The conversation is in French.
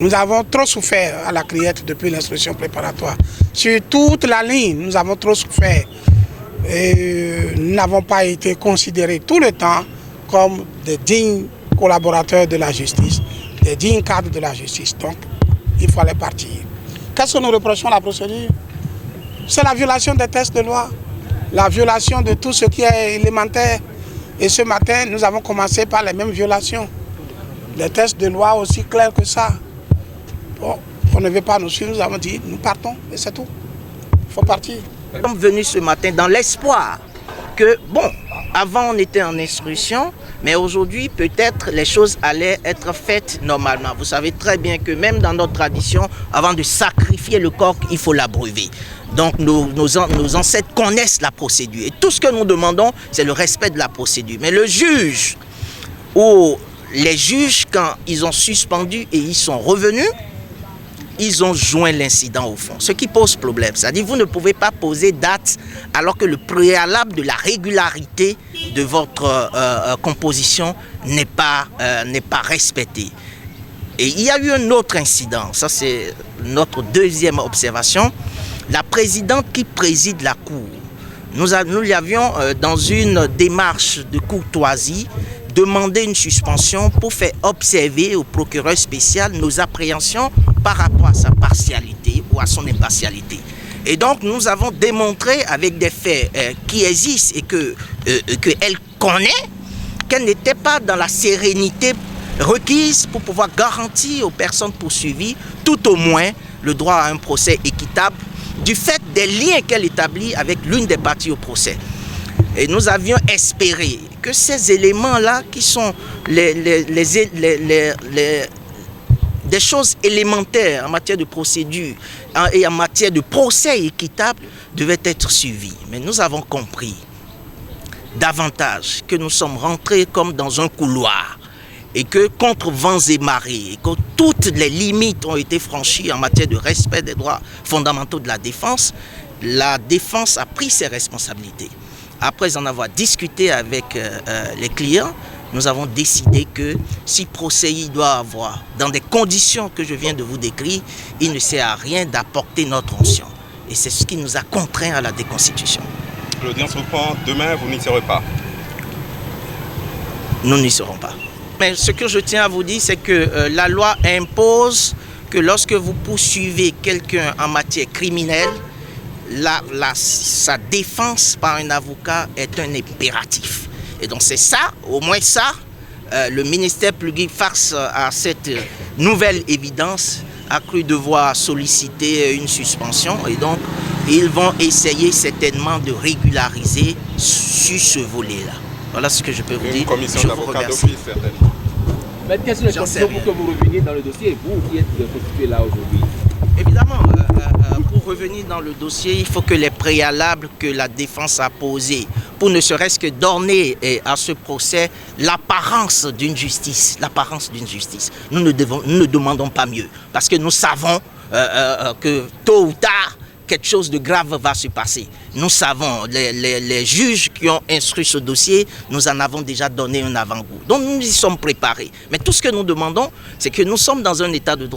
Nous avons trop souffert à la Criette depuis l'instruction préparatoire. Sur toute la ligne, nous avons trop souffert. Et nous n'avons pas été considérés tout le temps comme des dignes collaborateurs de la justice, des dignes cadres de la justice. Donc, il fallait partir. Qu'est-ce que nous reprochons à la procédure? C'est la violation des textes de loi, la violation de tout ce qui est élémentaire. Et ce matin, nous avons commencé par les mêmes violations. Les textes de loi aussi clairs que ça. Bon, on ne veut pas nous suivre, nous avons dit, nous partons, et c'est tout. Il faut partir. Nous sommes venus ce matin dans l'espoir que, bon, avant on était en instruction, mais aujourd'hui peut-être les choses allaient être faites normalement. Vous savez très bien que même dans notre tradition, avant de sacrifier le coq, il faut l'abreuver. Donc nos ancêtres connaissent la procédure. Et tout ce que nous demandons, c'est le respect de la procédure. Mais le juge, ou les juges, quand ils ont suspendu et ils sont revenus, ils ont joint l'incident au fond, ce qui pose problème. C'est-à-dire vous ne pouvez pas poser date alors que le préalable de la régularité de votre composition n'est pas respecté. Et il y a eu un autre incident, ça c'est notre deuxième observation. La présidente qui préside la Cour, nous lui avions dans une démarche de courtoisie demander une suspension pour faire observer au procureur spécial nos appréhensions par rapport à sa partialité ou à son impartialité. Et donc nous avons démontré avec des faits qui existent et qu'elle connaît qu'elle n'était pas dans la sérénité requise pour pouvoir garantir aux personnes poursuivies tout au moins le droit à un procès équitable du fait des liens qu'elle établit avec l'une des parties au procès. Et nous avions espéré que ces éléments-là, qui sont des choses élémentaires en matière de procédure et en matière de procès équitable, devaient être suivis. Mais nous avons compris davantage que nous sommes rentrés comme dans un couloir et que contre vents et marées, et que toutes les limites ont été franchies en matière de respect des droits fondamentaux de la défense a pris ses responsabilités. Après en avoir discuté avec les clients, nous avons décidé que si procès il doit avoir dans des conditions que je viens de vous décrire, il ne sert à rien d'apporter notre onction. Et c'est ce qui nous a contraints à la déconstitution. L'audience reprend demain, vous n'y serez pas? Nous n'y serons pas. Mais ce que je tiens à vous dire, c'est que la loi impose que lorsque vous poursuivez quelqu'un en matière criminelle, sa défense par un avocat est un impératif. Et donc c'est ça, au moins ça, le ministère public face à cette nouvelle évidence a cru devoir solliciter une suspension et donc ils vont essayer certainement de régulariser sur ce volet-là. Voilà ce que je peux vous dire. Une commission d'avocats d'office, certainement. Mais quelles sont les conditions pour que vous reveniez dans le dossier, vous qui êtes constitué là aujourd'hui? Évidemment, pour revenir dans le dossier, il faut que les préalables que la défense a posés, pour ne serait-ce que donner à ce procès l'apparence d'une justice. Nous ne demandons pas mieux, parce que nous savons que tôt ou tard, quelque chose de grave va se passer. Nous savons, les juges qui ont instruit ce dossier, nous en avons déjà donné un avant-goût. Donc nous y sommes préparés. Mais tout ce que nous demandons, c'est que nous sommes dans un état de droit.